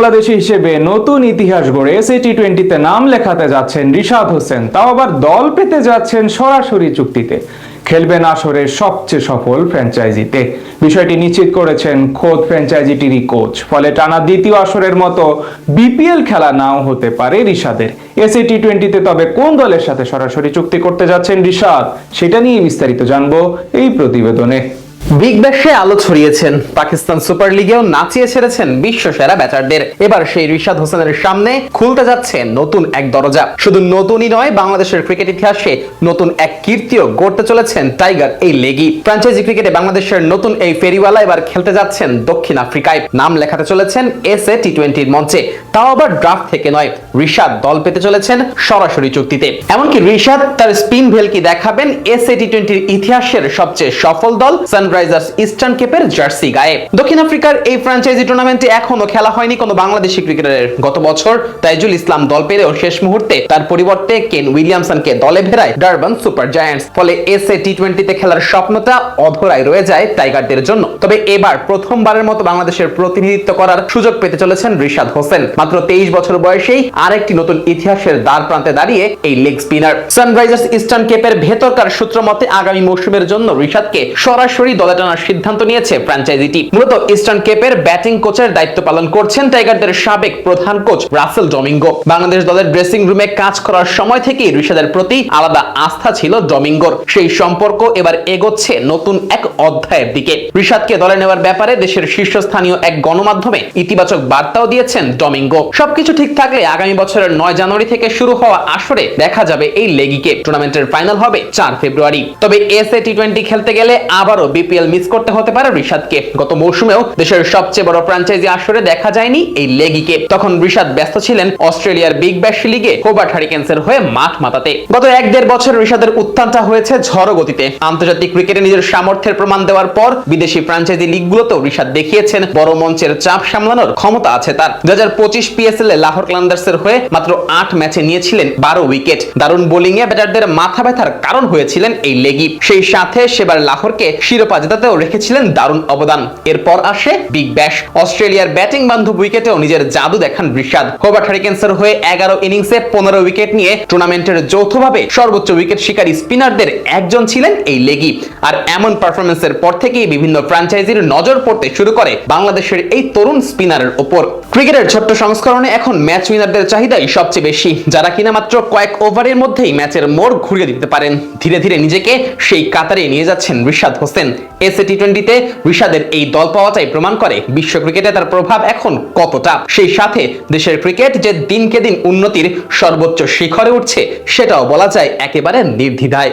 বাংলাদেশি হিসেবে নতুন ইতিহাস গড়ে এসএ টি-20তে নাম লেখাতে যাচ্ছেন রিশাদ হোসেন, তাও আবার দল পেতে যাচ্ছেন সরাসরি চুক্তিতে। খেলবেন আসরের সবচেয়ে সফল ফ্র্যাঞ্চাইজিতে। বিষয়টি নিশ্চিত করেছেন খোদ ফ্র্যাঞ্চাইজিটিরই কোচ। ফলে টানা দ্বিতীয় আসরের মতো বিপিএল খেলা নাও হতে পারে রিশাদের। এসএ টি-20তে তবে কোন দলের সাথে সরাসরি চুক্তি করতে যাচ্ছেন রিশাদ, সেটা নিয়ে বিস্তারিত জানবো এই প্রতিবেদনে। বিগ ব্যাশে আলো ছড়িয়েছেন, পাকিস্তান সুপার লিগেও নাচিয়ে ছেড়েছেন বিশ্ব সেরা ব্যাটারদের। এবার সেই রিশাদ হোসেনের সামনে খুলতে যাচ্ছে নতুন এক দরজা। শুধু নতুনই নয়, বাংলাদেশের ক্রিকেট ইতিহাসে নতুন এক কীর্তিও গড়তে চলেছেন টাইগার এই লেগি। ফ্র্যাঞ্চাইজি ক্রিকেটে বাংলাদেশের নতুন এই ফেরিওয়ালা এবার খেলতে যাচ্ছেন দক্ষিণ আফ্রিকায়। নাম লেখাতে চলেছেন এসএ টি-20 মঞ্চে, তাও আবার ড্রাফট থেকে নয়। রিশাদ দল পেতে চলেছেন সরাসরি চুক্তিতে। এমনকি রিশাদ তার স্পিন ভেলকি দেখাবেন এসএ টি-20 ইতিহাসের সবচেয়ে সফল দল সানরাইজার্স ইস্টার্ন কেপের জার্সি গায়ে। দক্ষিণ আফ্রিকার এই ফ্র্যাঞ্চাইজি টুর্নামেন্টে এখনো খেলা হয়নি কোনো বাংলাদেশি ক্রিকেটারের। গত বছর তাইজুল ইসলাম দল পেলেও শেষ মুহূর্তে তার পরিবর্তে কেন উইলিয়ামসনকে দলে ভেড়ায় ডারবান সুপার জায়ান্টস। ফলে এসএ টি-20তে খেলার স্বপ্নটা অধরায় রয়ে যায় টাইগারদের জন্য। তবে এবার প্রথমবারের মতো বাংলাদেশের প্রতিনিধিত্ব করার সুযোগ পেতে চলেছেন রিশাদ হোসেন। মাত্র 23 বছর বয়সেই আরেকটি নতুন ইতিহাসের দ্বার প্রান্তে দাঁড়িয়ে এই লেগ স্পিনার। সানরাইজার্স ইস্টার্ন কেপের ভেতরকার সূত্র মতে আগামী মৌসুমের জন্য রিশাদকে সরাসরি দলে টানার সিদ্ধান্ত নিয়েছে ফ্র্যাঞ্চাইজিটি। মূলত ইস্টার্ন কেপের ব্যাটিং কোচের দায়িত্ব পালন করছেন টাইগারদের সাবেক প্রধান কোচ রাসেল ডমিঙ্গো। বাংলাদেশ দলের ড্রেসিং রুমে কাজ করার সময় থেকেই রিশাদের প্রতি আলাদা আস্থা ছিল ডমিঙ্গোর। সেই সম্পর্ক এবার এগোচ্ছে নতুন এক অধ্যায়ের দিকে। রিশাদকে দলে নেওয়ার ব্যাপারে দেশের শীর্ষস্থানীয় এক গণমাধ্যমে ইতিবাচক বার্তাও দিয়েছেন ডমিঙ্গো। সবকিছু ঠিক থাকলে আগামী বছরের 9 জানুয়ারি থেকে শুরু হওয়া আসরে দেখা যাবে এই লেগিকে। টুর্নামেন্টের ফাইনাল হবে 4 ফেব্রুয়ারি। তবে এসএ টি-20 খেলতে গেলে আবারও বিপিএল মিস করতে হতে পারে রিশাদকে। গত মৌসুমেও দেশের সবচেয়ে বড় ফ্র্যাঞ্চাইজি আসরে দেখা যায়নি এই লেগিকে। তখন রিশাদ ব্যস্ত ছিলেন অস্ট্রেলিয়ার বিগ ব্যাশ লিগে হোবার্ট হারিকেন্সের হয়ে মাঠ মাতাতে। গত 1-1.5 বছর রিশাদের উত্থানটা হয়েছে ঝড় গতিতে। আন্তর্জাতিক ক্রিকেটে নিজের সামর্থ্যের প্রমাণ দেওয়ার পর বিদেশি ফ্র্যাঞ্চাইজি লিগগুলোতেও রিশাদ দেখিয়েছেন বড় মঞ্চের চাপ সামলানোর ক্ষমতা আছে তার। 2025 পিএসএল এ লাহোর ক্লান্ডার্সের হয়ে মাত্র 8 ম্যাচে নিয়েছিলেন 12 উইকেট। দারুণ বোলিং এ ব্যাটারদের মাথা ব্যথার কারণ হয়েছিলেন এই লেগি। সেই সাথে সেবার লাহোরকে শিরোপা জেতাতেও রেখেছিলেন দারুণ অবদান। এরপর আসে বিগ ব্যাশ। অস্ট্রেলিয়ার ব্যাটিং বান্ধব উইকেটেও নিজের জাদু দেখান রিশাদ। হোবার্ট হারিকেন্সের হয়ে 11 ইনিংসে 15 উইকেট নিয়ে টুর্নামেন্টের যৌথভাবে সর্বোচ্চ উইকেট শিকারী স্পিনারদের একজন ছিলেন এই লেগি। আর এমন পারফরম্যান্সের পর থেকেই বিভিন্ন ফ্র্যাঞ্চাইজির নজর পড়তে শুরু করে বাংলাদেশের এই তরুণ স্পিনারের উপর। ক্রিকেটের ছোট্ট সংস্করণে এখন ম্যাচ উইনারদের চাহিদাই সবচেয়ে বেশি, যারা কিনা মাত্র কয়েক ওভারের মধ্যেই ম্যাচের মোড় ঘুরিয়ে দিতে পারেন। ধীরে ধীরে নিজেকে সেই কাতারে নিয়ে যাচ্ছেন রিশাদ হোসেন। এসএ টি-20তে রিশাদের এই দল পাওয়াটাই প্রমাণ করে বিশ্ব ক্রিকেটে তার প্রভাব এখন কতটা। সেই সাথে দেশের ক্রিকেট যে দিনকে দিন উন্নতির সর্বোচ্চ শিখরে উঠছে, সেটাও বলা যায় একেবারে নির্দ্বিধায়।